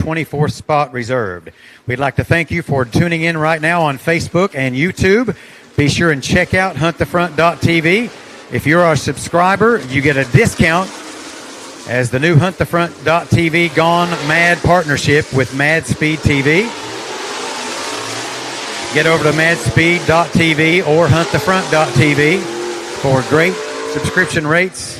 24th spot reserved. We'd like to thank you for tuning in right now on Facebook and YouTube. Be sure and check out huntthefront.tv. If you're our subscriber, you get a discount as the new huntthefront.tv Gone Mad partnership with MadSpeedTV. Get over to MadSpeed.tv or huntthefront.tv for great subscription rates.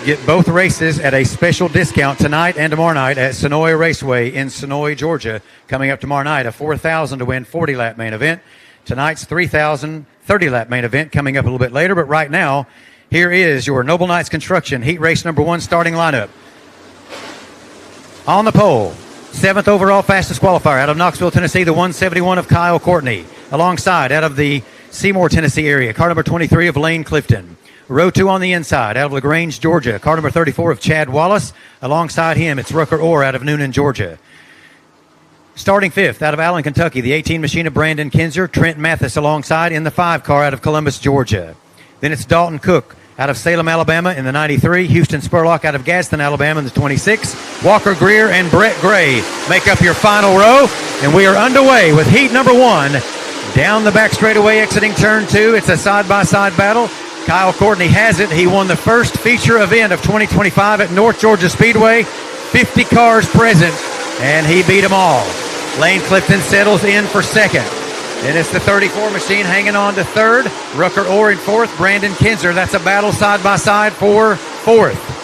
Get both races at a special discount tonight and tomorrow night at Penton Raceway in Sonoy, Georgia. Coming up tomorrow night, a $4,000 to win 40-lap main event. Tonight's $3,000 30-lap main event coming up a little bit later. But right now, here is your Noble Knights Construction Heat Race number 1 starting lineup. On the pole, 7th overall fastest qualifier out of Knoxville, Tennessee, the 171 of Kyle Courtney. Alongside, out of the Seymour, Tennessee area, car number 23 of Lane Clifton. Row 2 on the inside, out of LaGrange, Georgia, car number 34 of Chad Wallace. Alongside him, it's Rucker Orr out of Noonan, Georgia. Starting 5th, out of Allen, Kentucky, the 18 machine of Brandon Kinzer, Trent Mathis alongside in the 5 car out of Columbus, Georgia. Then it's Dalton Cook out of Salem, Alabama in the 93, Houston Spurlock out of Gadsden, Alabama in the 26, Walker Greer and Brett Gray make up your final row, and we are underway with heat number 1. Down the back straightaway, exiting turn 2, it's a side-by-side battle. Kyle Courtney has it. He won the first feature event of 2025 at North Georgia Speedway. 50 cars present, and he beat them all. Lane Clifton settles in for 2nd. Then it's the 34 machine hanging on to 3rd. Rucker Orr in 4th. Brandon Kinzer. That's a battle side-by-side for 4th.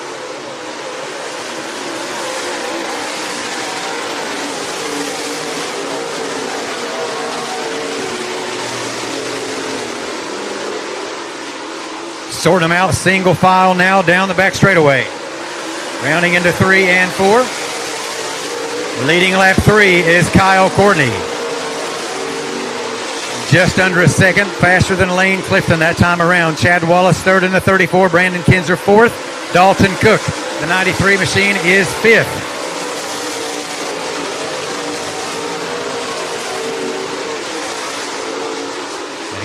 Sorting them out single file now down the back straightaway. Rounding into 3 and 4. Leading lap 3 is Kyle Courtney. Just under a second faster than Lane Clifton that time around. Chad Wallace 3rd in the 34. Brandon Kinzer 4th. Dalton Cook, the 93 machine, is 5th.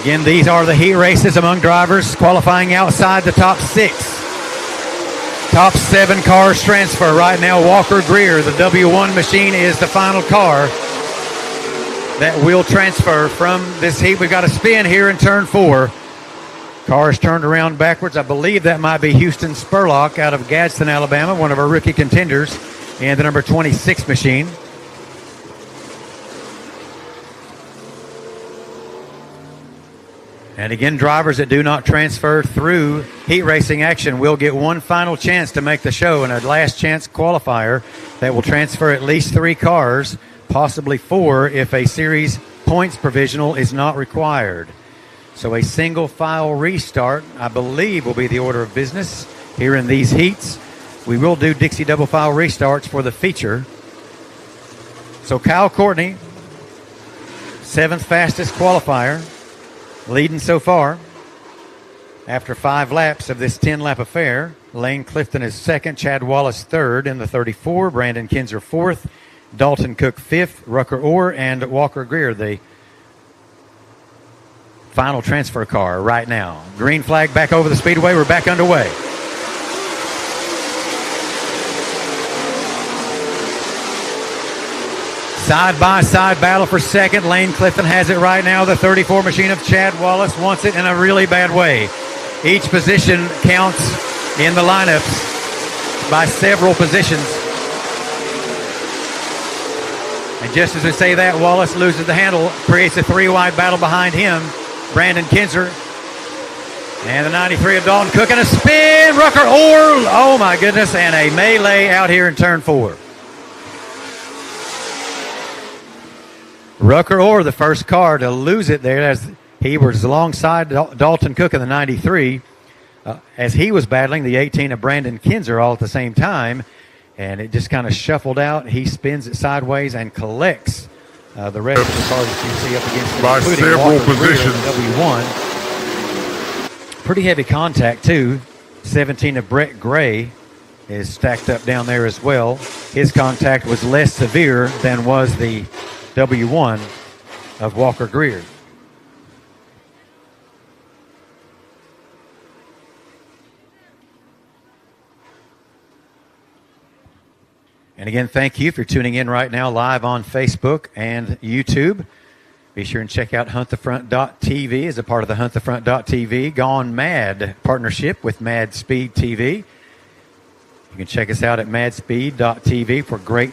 Again, these are the heat races among drivers qualifying outside the top 6. Top 7 cars transfer right now. Walker Greer, the W1 machine, is the final car that will transfer from this heat. We've got a spin here in turn 4. Cars turned around backwards. I believe that might be Houston Spurlock out of Gadsden, Alabama, one of our rookie contenders, and the number 26 machine. And again, drivers that do not transfer through heat racing action will get one final chance to make the show and a last chance qualifier that will transfer at least 3 cars, possibly 4 if a series points provisional is not required. So a single file restart, I believe, will be the order of business here in these heats. We will do Dixie double file restarts for the feature. So Kyle Courtney, 7th fastest qualifier, leading so far after 5 laps of this 10-lap affair. Lane Clifton is 2nd, Chad Wallace 3rd in the 34, Brandon Kinzer 4th, Dalton Cook 5th, Rucker Orr and Walker Greer, the final transfer car right now. Green flag back over the speedway. We're back underway. Side-by-side battle for 2nd. Lane Clifton has it right now. The 34 machine of Chad Wallace wants it in a really bad way. Each position counts in the lineups by several positions. And just as we say that, Wallace loses the handle, creates a 3-wide battle behind him. Brandon Kinzer and the 93 of Dalton Cook, and a spin. Rucker Orr, oh my goodness, and a melee out here in turn 4. Rucker Orr, the first car to lose it there, as he was alongside Dalton Cook in the 93, as he was battling the 18 of Brandon Kinzer all at the same time, and it just kind of shuffled out. He spins it sideways and collects the rest of the cars that you see up against it, by several positions. W1. Pretty heavy contact too. 17 of Brett Gray is stacked up down there as well. His contact was less severe than was the W1 of Walker Greer. And again, thank you for tuning in right now live on Facebook and YouTube. Be sure and check out HuntTheFront.tv as a part of the HuntTheFront.tv Gone Mad partnership with MadSpeedTV. You can check us out at MadSpeed.tv for great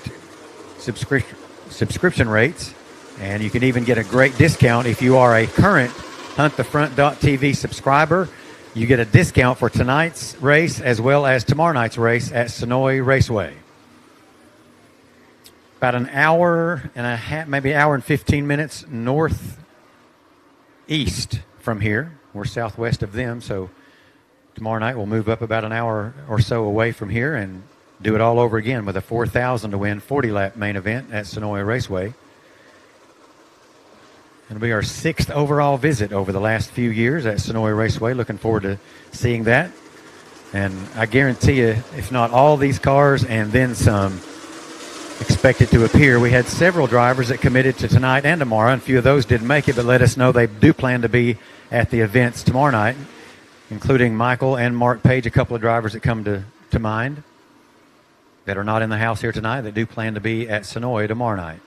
subscription rates. And you can even get a great discount if you are a current HuntTheFront.tv subscriber. You get a discount for tonight's race as well as tomorrow night's race at Sonoy Raceway. About an hour and a half, maybe an hour and 15 minutes northeast from here. We're southwest of them, so tomorrow night we'll move up about an hour or so away from here and do it all over again with a 4,000 to win 40-lap main event at Sonoy Raceway. It'll be our 6th overall visit over the last few years at Sonoy Raceway. Looking forward to seeing that. And I guarantee you, if not all these cars and then some expected to appear. We had several drivers that committed to tonight and tomorrow, and a few of those didn't make it, but let us know they do plan to be at the events tomorrow night, including Michael and Mark Page, a couple of drivers that come to mind that are not in the house here tonight that do plan to be at Sonoy tomorrow night.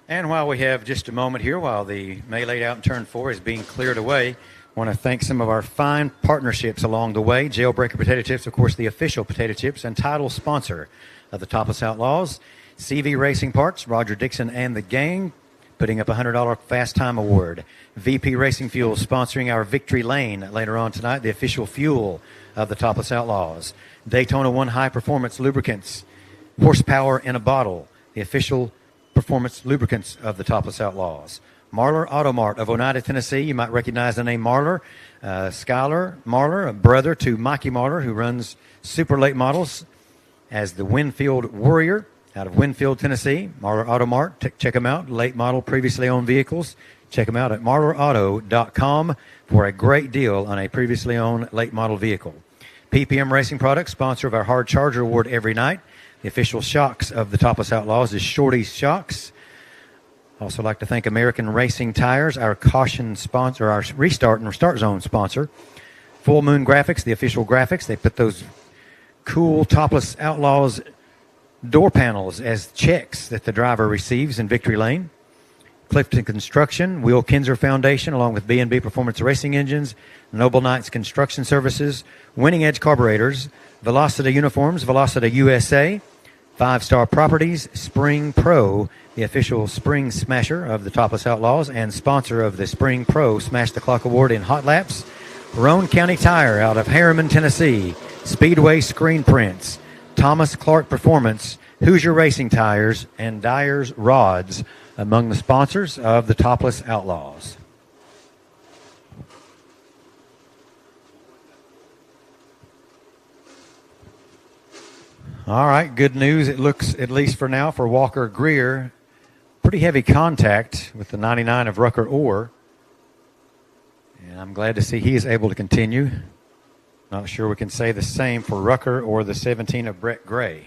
And while we have just a moment here, while the melee out in turn 4 is being cleared away, I want to thank some of our fine partnerships along the way. Jailbreaker Potato Chips, of course, the official potato chips and title sponsor of the Topless Outlaws. CV Racing Parts, Roger Dixon and the gang, putting up a $100 Fast Time Award. VP Racing Fuel sponsoring our Victory Lane later on tonight, the official fuel of the Topless Outlaws. Daytona 1 High Performance Lubricants, horsepower in a bottle, the official performance lubricants of the Topless Outlaws. Marlar Auto Mart of Oneida, Tennessee. You might recognize the name Marlar. Skylar Marlar, a brother to Mikey Marlar, who runs super late models as the Winfield Warrior out of Winfield, Tennessee. Marlar Auto Mart. Check them out. Late model, previously owned vehicles. Check them out at marlarauto.com for a great deal on a previously owned late model vehicle. PPM Racing Products, sponsor of our Hard Charger Award every night. The official shocks of the Topless Outlaws is Shorty's Shocks. Also like to thank American Racing Tires, our caution sponsor, our restart and restart zone sponsor. Full Moon Graphics, the official graphics. They put those cool Topless Outlaws door panels as checks that the driver receives in Victory Lane. Clifton Construction, Will Kinzer Foundation, along with B&B Performance Racing Engines, Noble Knights Construction Services, Winning Edge Carburetors, Velocity Uniforms, Velocity USA, 5-Star Properties, Spring Pro, the official Spring Smasher of the Topless Outlaws and sponsor of the Spring Pro Smash the Clock Award in Hot Laps, Roane County Tire out of Harriman, Tennessee, Speedway Screen Prints, Thomas Clark Performance, Hoosier Racing Tires, and Dyer's Rods among the sponsors of the Topless Outlaws. All right, good news. It looks, at least for now, for Walker Greer, pretty heavy contact with the 99 of Rucker Orr. And I'm glad to see he is able to continue. Not sure we can say the same for Rucker or the 17 of Brett Gray.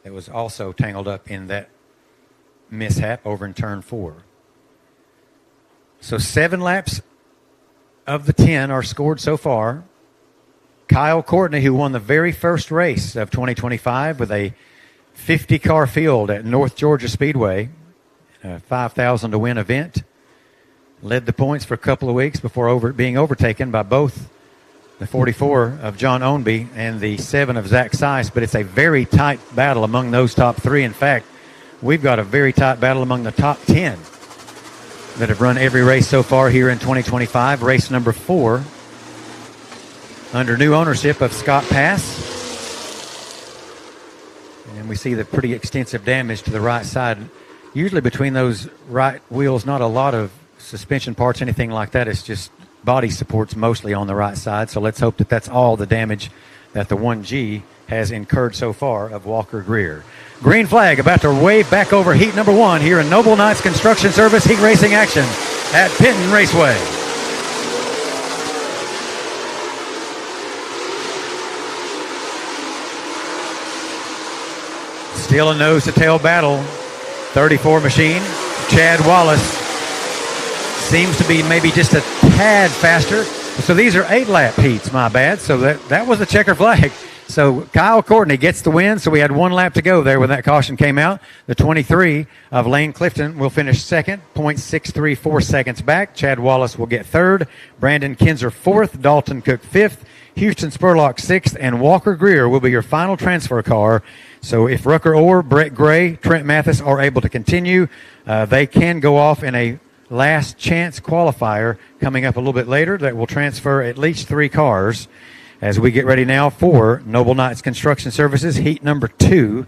That was also tangled up in that mishap over in turn 4. So 7 laps of the 10 are scored so far. Kyle Courtney, who won the very first race of 2025 with a 50-car field at North Georgia Speedway, a 5,000 to win event, led the points for a couple of weeks before being overtaken by both the 44 of John Ownby and the 7 of Zach Seiss, but it's a very tight battle among those top 3. In fact, we've got a very tight battle among the top 10 that have run every race so far here in 2025. Race number 4 under new ownership of Scott Pass. And we see the pretty extensive damage to the right side. Usually between those right wheels, not a lot of suspension parts, anything like that. It's just body supports mostly on the right side. So let's hope that that's all the damage that the 1G has incurred so far of Walker Greer. Green flag about to wave back over heat number 1 here in Noble Knights Construction Service heat racing action at Penton Raceway. Still a nose-to-tail battle. 34 machine Chad Wallace seems to be maybe just a tad faster. So these are 8-lap heats, my bad. So that was a checker flag. So Kyle Courtney gets the win. So we had 1 lap to go there when that caution came out. The 23 of Lane Clifton will finish second, 0.634 seconds back. Chad Wallace will get third. Brandon Kinzer fourth. Dalton Cook fifth. Houston Spurlock sixth. And Walker Greer will be your final transfer car. So if Rucker Orr, Brett Gray, Trent Mathis are able to continue, they can go off in a last chance qualifier coming up a little bit later that will transfer at least 3 cars. As we get ready now for Noble Knights Construction Services, heat number 2.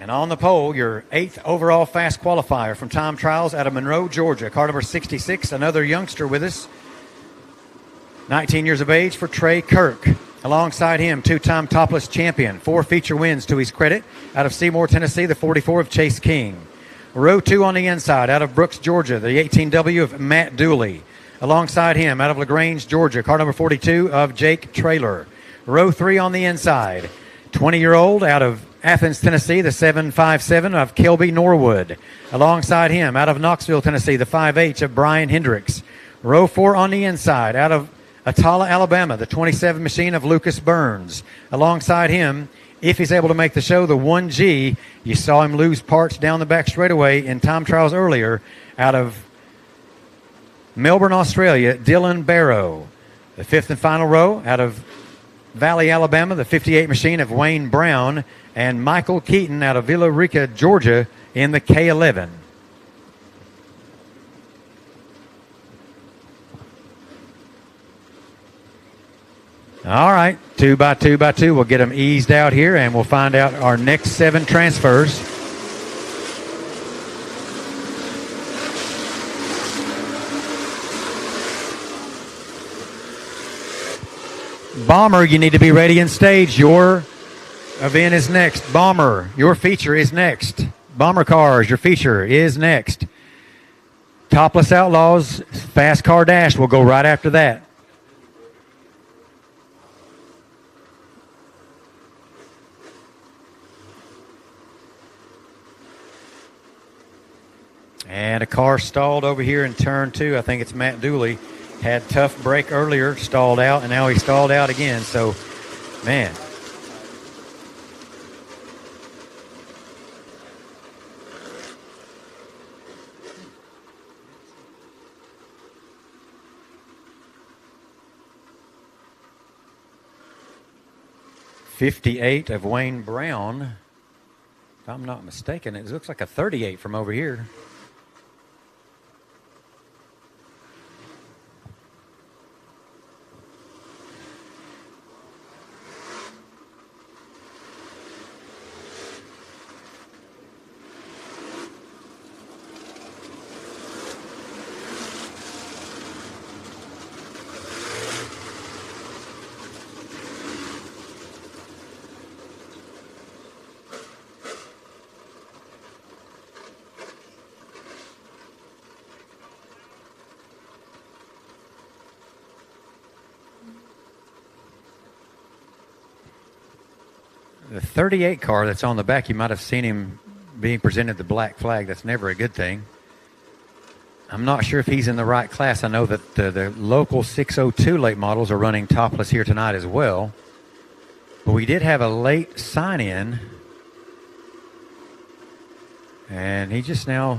And on the pole, your 8th overall fast qualifier from time trials out of Monroe, Georgia. Car number 66, another youngster with us. 19 years of age for Trey Kirk. Alongside him, 2-time topless champion. 4 feature wins to his credit. Out of Seymour, Tennessee, the 44 of Chase King. Row 2 on the inside, out of Brooks, Georgia, the 18W of Matt Dooley. Alongside him, out of LaGrange, Georgia, car number 42 of Jake Traylor. Row 3 on the inside, 20-year-old out of Athens, Tennessee, the 757 of Kelby Norwood. Alongside him, out of Knoxville, Tennessee, the 5H of Brian Hendricks. Row 4 on the inside, out of Atala, Alabama, the 27 machine of Lucas Burns. Alongside him, if he's able to make the show, the 1G, you saw him lose parts down the back straightaway in time trials earlier, out of Melbourne, Australia, Dylan Barrow. The 5th and final row, out of Valley, Alabama, the 58 machine of Wayne Brown, and Michael Keaton out of Villa Rica, Georgia, in the K11. All right, 2 by 2 by 2. We'll get them eased out here, and we'll find out our next 7 transfers. Bomber, you need to be ready and staged. Your event is next. Bomber, your feature is next. Bomber cars, your feature is next. Topless Outlaws, Fast Car Dash will go right after that. And a car stalled over here in turn 2. I think it's Matt Dooley. Had tough break earlier, stalled out, and now he stalled out again. So, man. '58 of Wayne Brown. If I'm not mistaken, it looks like a 38 from over here. The 38 car that's on the back, you might have seen him being presented the black flag. That's never a good thing. I'm not sure if he's in the right class. I know that the local 602 late models are running topless here tonight as well. But we did have a late sign-in. And he just now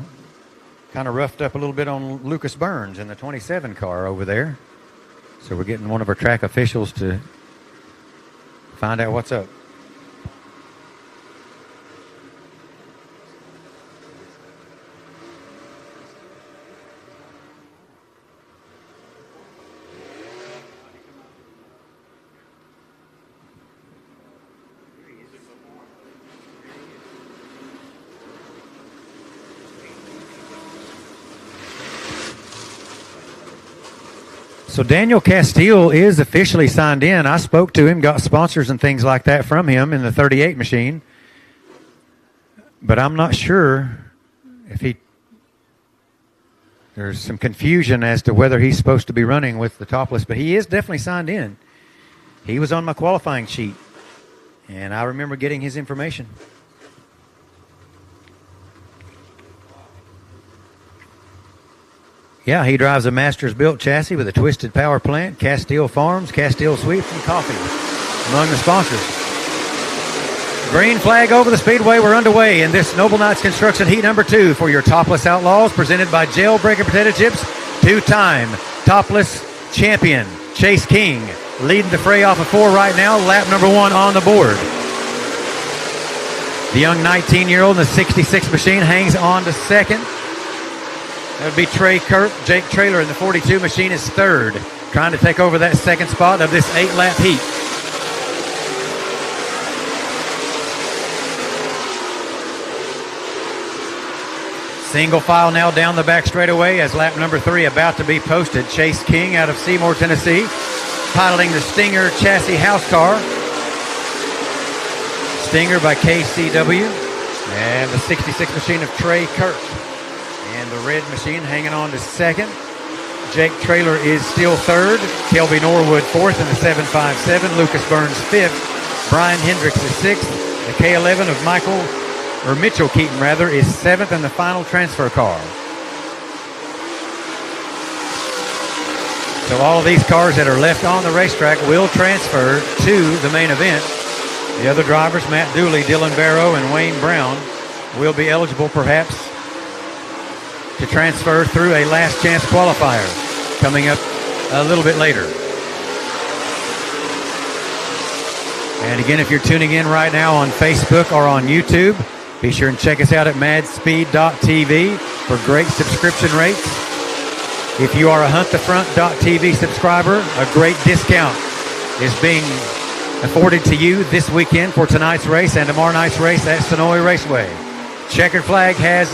kind of roughed up a little bit on Lucas Burns in the 27 car over there. So we're getting one of our track officials to find out what's up. So Daniel Castile is officially signed in. I spoke to him, got sponsors and things like that from him in the 38 machine. But I'm not sure if there's some confusion as to whether he's supposed to be running with the topless, but he is definitely signed in. He was on my qualifying sheet, and I remember getting his information. Yeah, he drives a Masters-built chassis with a twisted power plant, Castile Farms, Castile Sweeps, and coffee among the sponsors. Green flag over the speedway. We're underway in this Noble Knights Construction Heat number 2 for your Topless Outlaws, presented by Jailbreaker Potato Chips. Two-time Topless champion Chase King leading the fray off of 4 right now. Lap number 1 on the board. The young 19-year-old in the 66 machine hangs on to second. That would be Trey Kirk. Jake Traylor in the 42 machine is third, trying to take over that second spot of this 8-lap heat. Single file now down the back straightaway as lap number 3 about to be posted. Chase King out of Seymour, Tennessee, piloting the Stinger chassis house car. Stinger by KCW. And the 66 machine of Trey Kirk. And the red machine hanging on to second. Jake Traylor is still third. Kelby Norwood fourth in the 757. Lucas Burns fifth. Brian Hendricks is sixth. The K11 of Mitchell Keaton is seventh in the final transfer car. So all of these cars that are left on the racetrack will transfer to the main event. The other drivers, Matt Dooley, Dylan Barrow, and Wayne Brown, will be eligible perhaps to transfer through a last chance qualifier coming up a little bit later. And again, if you're tuning in right now on Facebook or on YouTube, be sure and check us out at MadSpeed.tv for great subscription rates. If you are a HuntTheFront.tv subscriber, a great discount is being afforded to you this weekend for tonight's race and tomorrow night's race at Sonoy Raceway. Checkered flag has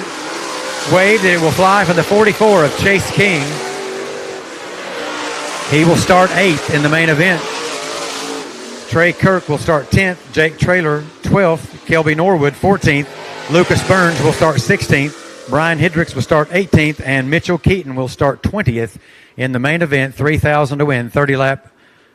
waved and it will fly for the 44 of Chase King. He will start 8th in the main event. Trey Kirk will start 10th. Jake Traylor 12th. Kelby Norwood 14th. Lucas Burns will start 16th. Brian Hendricks will start 18th. And Mitchell Keaton will start 20th in the main event. $3,000 to win. 30-lap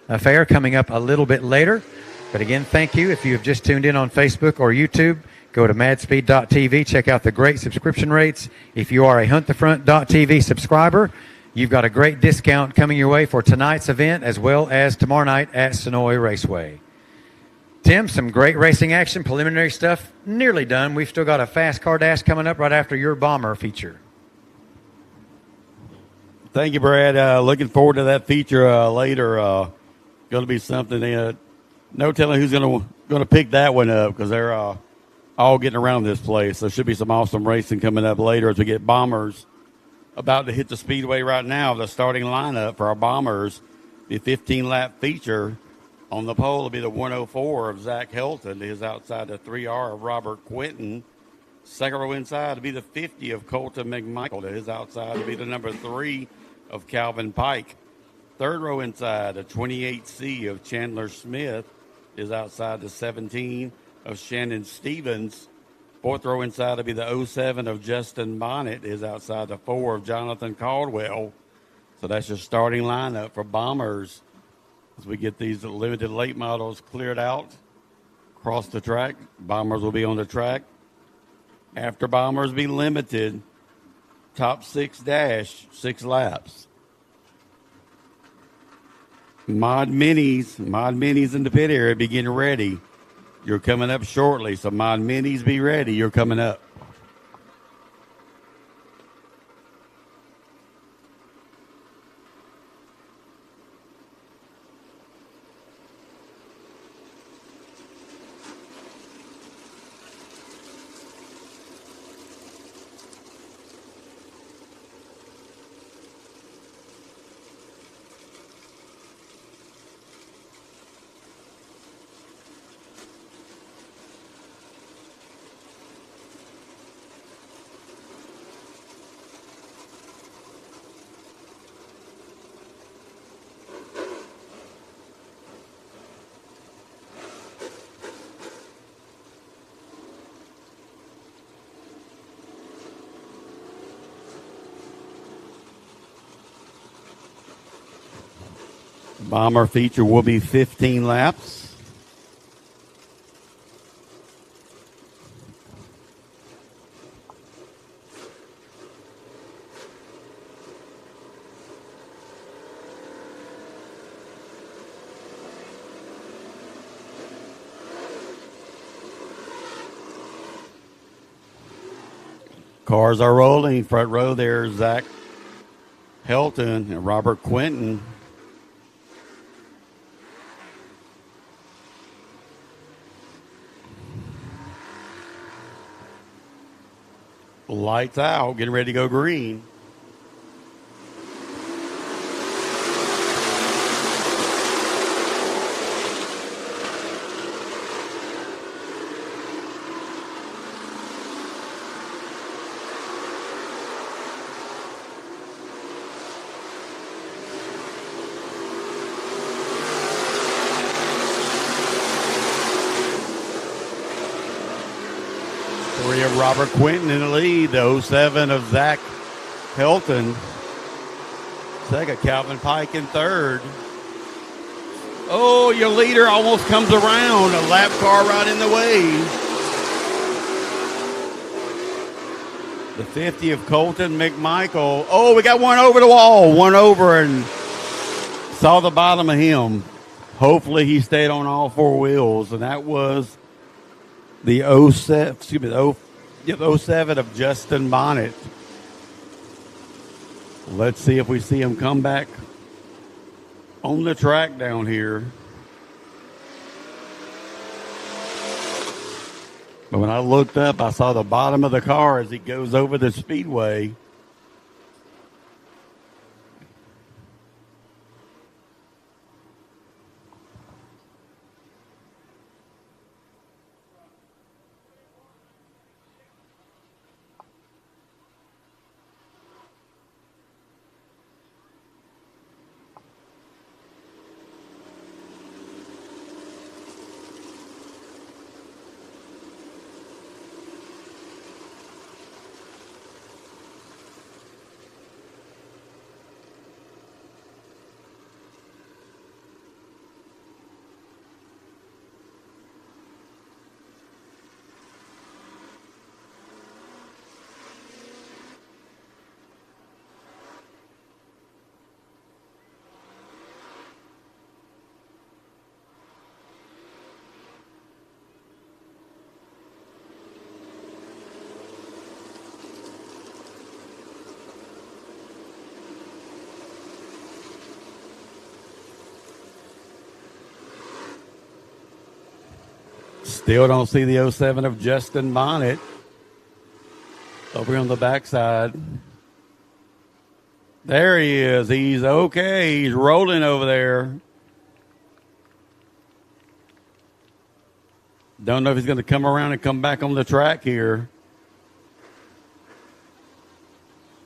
affair coming up a little bit later. But again, thank you. If you have just tuned in on Facebook or YouTube, go to MadSpeed.tv. Check out the great subscription rates. If you are a HuntTheFront.tv subscriber, you've got a great discount coming your way for tonight's event as well as tomorrow night at Sonoy Raceway. Tim, some great racing action, preliminary stuff nearly done. We've still got a fast car dash coming up right after your bomber feature. Thank you, Brad. Looking forward to that feature later. Going to be something. No telling who's going to pick that one up because they're all getting around this place. So should be some awesome racing coming up later as we get bombers about to hit the speedway right now. The starting lineup for our bombers, the 15-lap feature on the pole will be the 104 of Zach Helton. Is outside the 3R of Robert Quinton. Second row inside to be the 50 of Colton McMichael. To his outside to be the number 3 of Calvin Pike. Third row inside, the 28C of Chandler Smith is outside the 17 of Shannon Stevens. Fourth row inside to be the 07 of Justin Bonnet is outside the 4 of Jonathan Caldwell. So that's your starting lineup for bombers as we get these limited late models cleared out across the track. Bombers will be on the track. After bombers be limited, top 6 dash, 6 laps. Mod minis in the pit area, be getting ready. You're coming up shortly, so Mod minis be ready. You're coming up. Bomber feature will be 15 laps. Cars are rolling. Front row there, Zach Helton and Robert Quinton. Lights out, getting ready to go green. Three of Robert Quinton in the lead. The 07 of Zach Helton. Second, Calvin Pike in third. Oh, your leader almost comes around. A lap car right in the way. The 50 of Colton McMichael. Oh, we got one over the wall. One over and saw the bottom of him. Hopefully he stayed on all four wheels. And that was the 07 of Justin Bonnet. Let's see if we see him come back on the track down here. But when I looked up, I saw the bottom of the car as he goes over the speedway. Still don't see the 07 of Justin Bonnet over on the backside. There he is. He's okay. He's rolling over there. Don't know if he's going to come around and come back on the track here.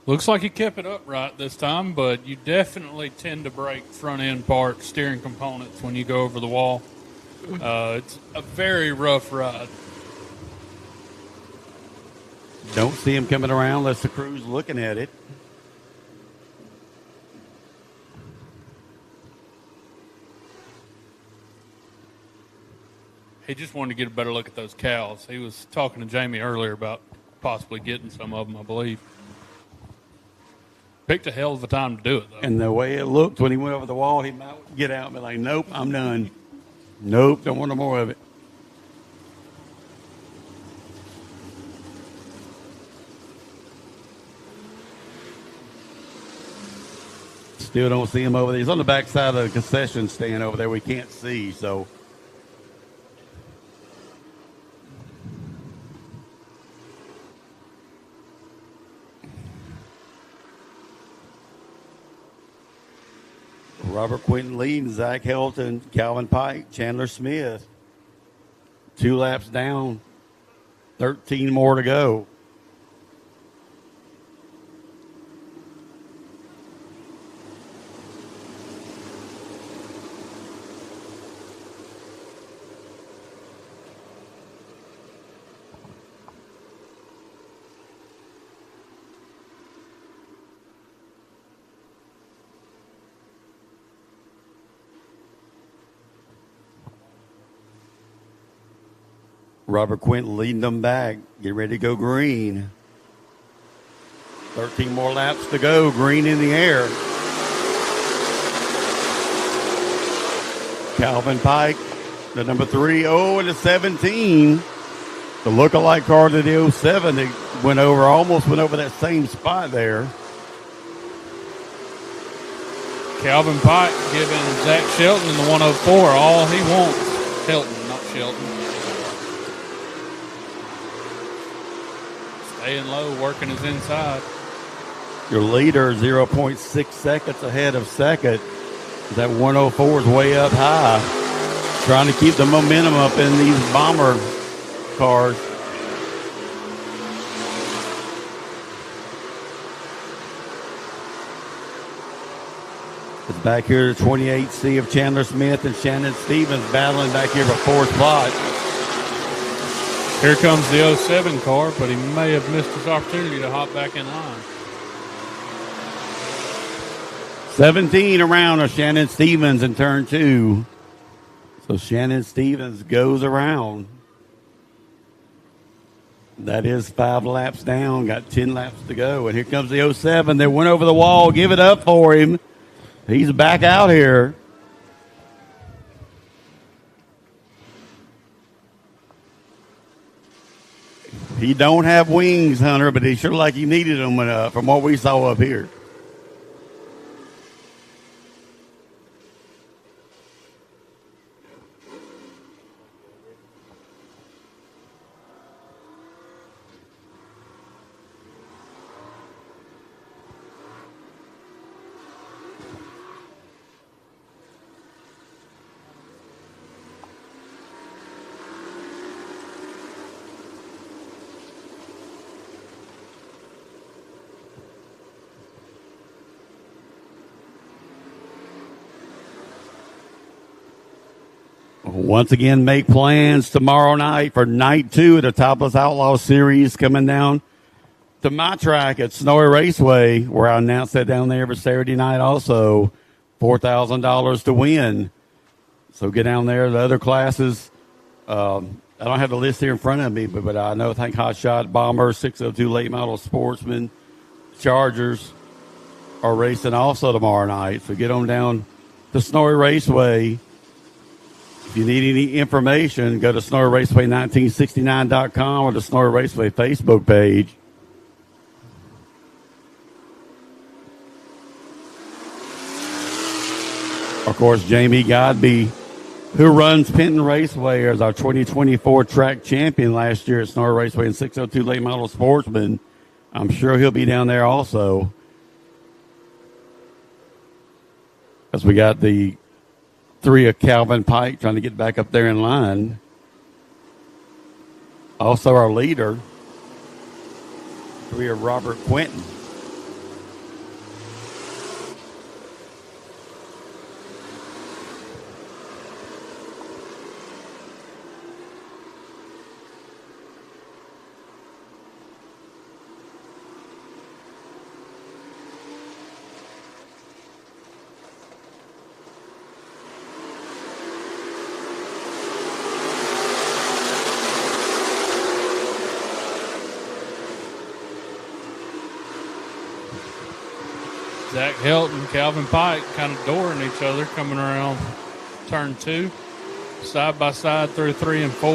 Looks like he kept it upright this time, but you definitely tend to break front end parts, steering components when you go over the wall. It's a very rough ride. Don't see him coming around unless the crew's looking at it. He just wanted to get a better look at those cows. He was talking to Jamie earlier about possibly getting some of them, I believe. Picked a hell of a time to do it, though. And the way it looked when he went over the wall, he might get out and be like, nope, I'm done. Nope, don't want no more of it. Still don't see him over there. He's on the backside of the concession stand over there we can't see, so. Robert Quinton leading, Zach Helton, Calvin Pike, Chandler Smith. 2 laps down, 13 more to go. Robert Quinton leading them back. Get ready to go green. 13 more laps to go. Green in the air. Calvin Pike, the number 3. Oh, and the 17. The lookalike car to the 07 that almost went over that same spot there. Calvin Pike giving Zach Shelton in the 104 all he wants. Shelton, not Shelton. Staying low, working his inside. Your leader 0.6 seconds ahead of second. That 104 is way up high. Trying to keep the momentum up in these bomber cars. It's back here to 28C of Chandler Smith and Shannon Stevens battling back here for fourth spot. Here comes the 07 car, but he may have missed his opportunity to hop back in line. 17 around of Shannon Stevens in turn 2. So Shannon Stevens goes around. That is 5 laps down. Got 10 laps to go. And here comes the 07 that went over the wall. Give it up for him. He's back out here. He don't have wings, Hunter, but he sure like he needed them from what we saw up here. Once again, make plans tomorrow night for night 2 of the Topless Outlaw series coming down to my track at Snowy Raceway, where I announce that down there every Saturday night also. $4,000 to win. So get down there. The other classes, I don't have the list here in front of me, but I know, I think Hot Shot, Bomber, 602 Late Model Sportsman, Chargers are racing also tomorrow night. So get on down to Snowy Raceway. If you need any information, go to SnowyRaceway1969.com or the Snowy Raceway Facebook page. Of course, Jamie Godby, who runs Penton Raceway as our 2024 track champion last year at Snowy Raceway and 602 Late Model Sportsman. I'm sure he'll be down there also. As we got the 3 of Calvin Pike trying to get back up there in line. Also our leader, 3 of Robert Quinton. Zach Helton, Calvin Pike kind of dooring each other coming around turn 2. Side by side through 3 and 4.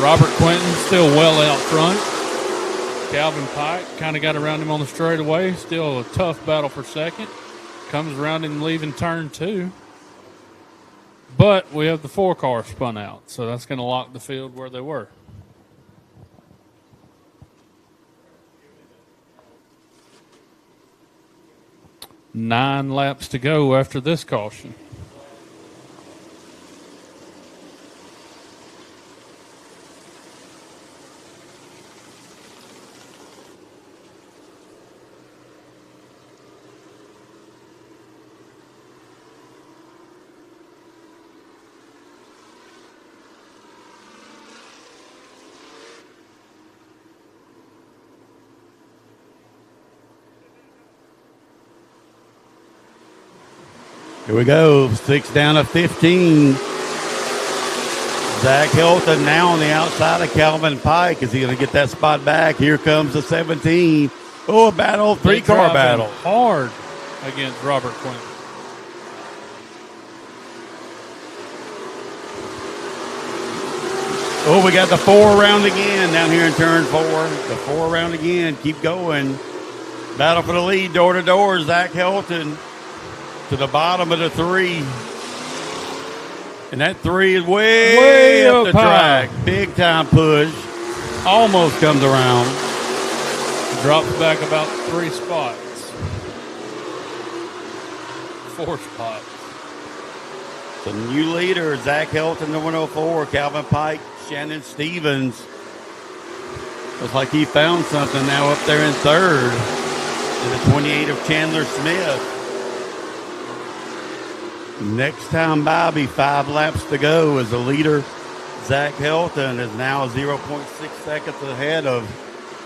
Robert Quinton still well out front. Calvin Pike kind of got around him on the straightaway. Still a tough battle for second. Comes around him leaving turn 2. But we have the 4 car spun out, so that's going to lock the field where they were. Nine laps to go after this caution. Here we go. 6 down to 15. Zach Hilton now on the outside of Calvin Pike. Is he going to get that spot back? Here comes the 17. Oh, a battle, 3-car battle. Hard against Robert Quinton. Oh, we got the 4 round again down here in turn 4. The 4 round again. Keep going. Battle for the lead, door to door. Zach Helton to the bottom of the 3. And that 3 is way up the track. Big time push. Almost comes around. Drops back about 3 spots. 4 spots. The new leader, Zach Helton, the 104. Calvin Pike, Shannon Stevens. Looks like he found something now up there in third. To the 28 of Chandler Smith. Next time by, be 5 laps to go as the leader, Zach Helton, is now 0.6 seconds ahead of,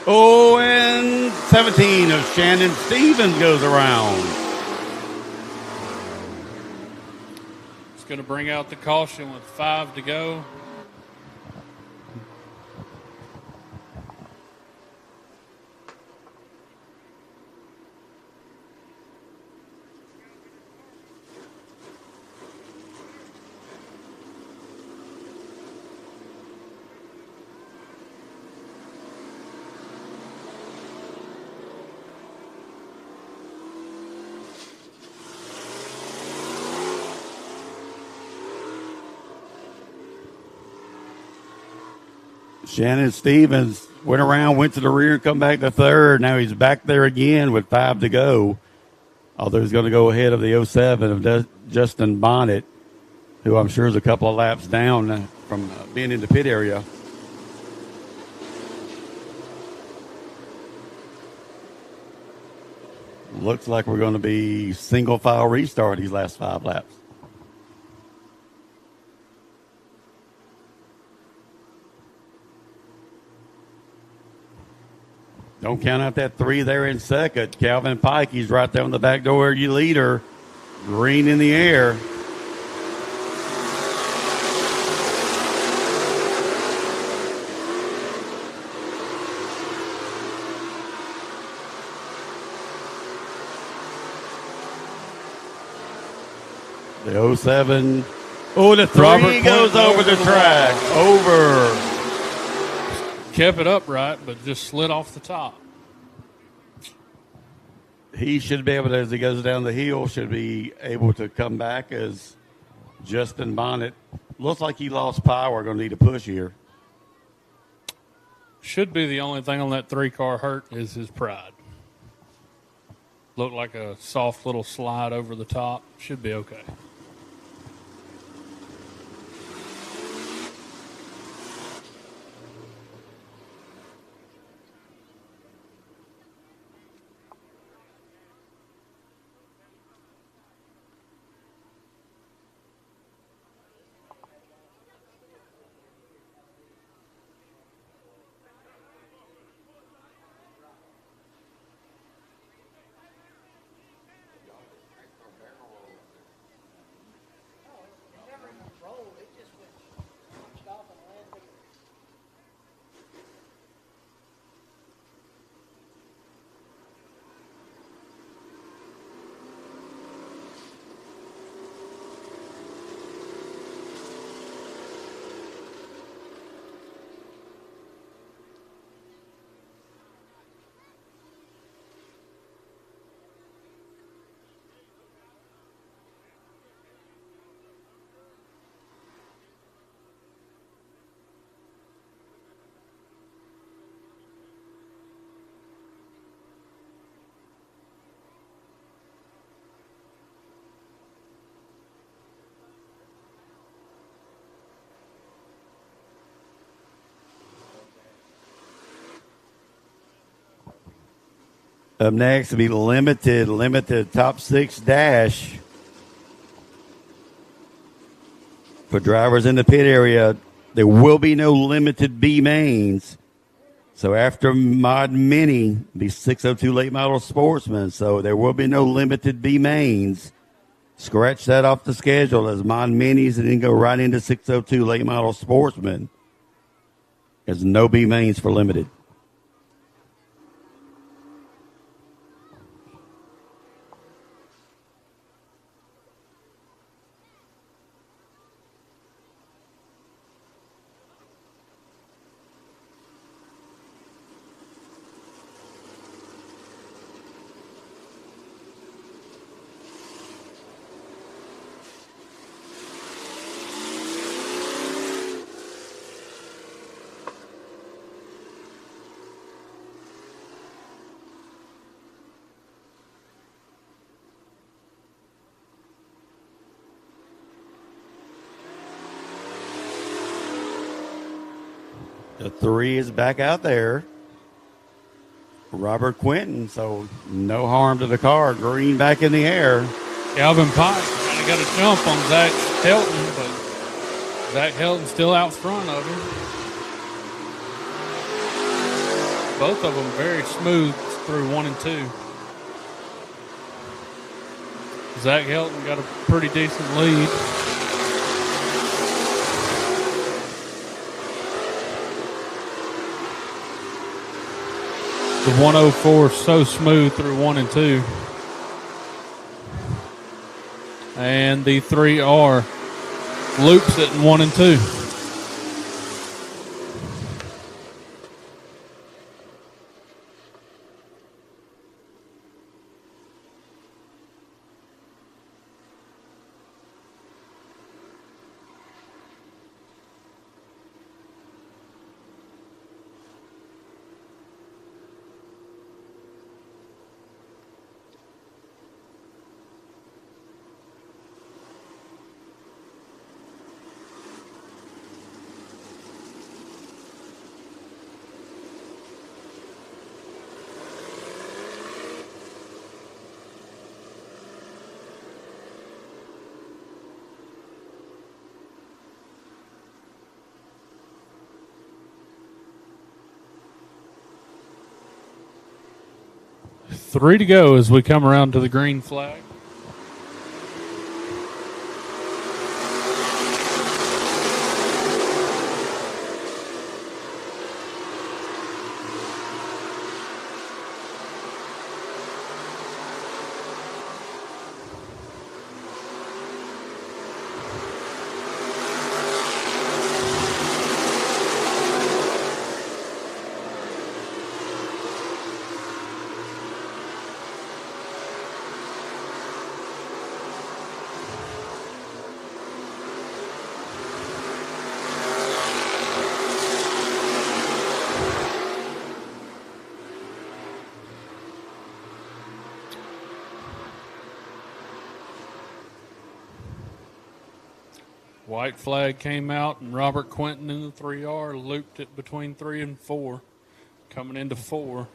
and 17 of Shannon Stevens goes around. It's going to bring out the caution with 5 to go. Shannon Stevens went around, went to the rear, come back to third. Now he's back there again with 5 to go. Although he's going to go ahead of the 07 of Justin Bonnet, who I'm sure is a couple of laps down from being in the pit area. Looks like we're going to be single file restart these last 5 laps. Don't count out that 3 there in second. Calvin Pike, he's right there on the back door. You leader. Green in the air. The 07. Oh, the 3 goes over the track. Over. Kept it upright, but just slid off the top. He should be able to, as he goes down the hill, should be able to come back as Justin Bonnet. Looks like he lost power. Going to need a push here. Should be the only thing on that 3-car hurt is his pride. Looked like a soft little slide over the top. Should be okay. Up next will be limited top 6 dash. For drivers in the pit area, there will be no limited B mains. So after Mod Mini, be 602 late model sportsman. So there will be no limited B mains. Scratch that off the schedule as Mod Minis and then go right into 602 late model sportsman. There's no B mains for limited. The 3 is back out there. Robert Quinton, so no harm to the car. Green back in the air. Calvin Pike kind of got a jump on Zach Helton, but Zach Helton still out front of him. Both of them very smooth through 1 and 2. Zach Helton got a pretty decent lead. The 104 so smooth through 1 and 2. And the 3R loops it in 1 and 2. Three to go as we come around to the green flag. White flag came out, and Robert Quinton in the 3R looped it between 3 and 4. Coming into 4.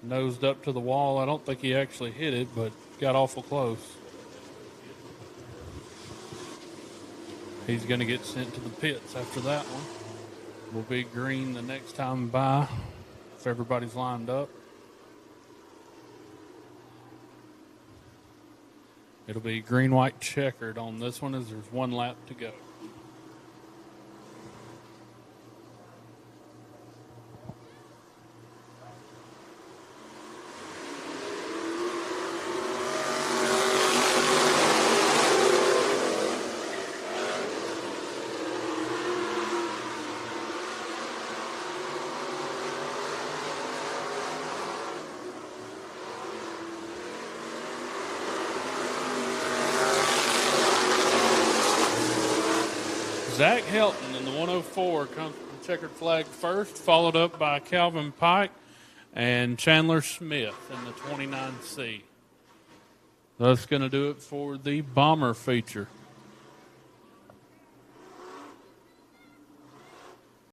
Nosed up to the wall. I don't think he actually hit it, but got awful close. He's going to get sent to the pits after that one. Will be green the next time by if everybody's lined up. It'll be green-white checkered on this one as there's 1 lap to go. Zach Helton in the 104 comes from the checkered flag first, followed up by Calvin Pike and Chandler Smith in the 29C. That's going to do it for the Bomber feature.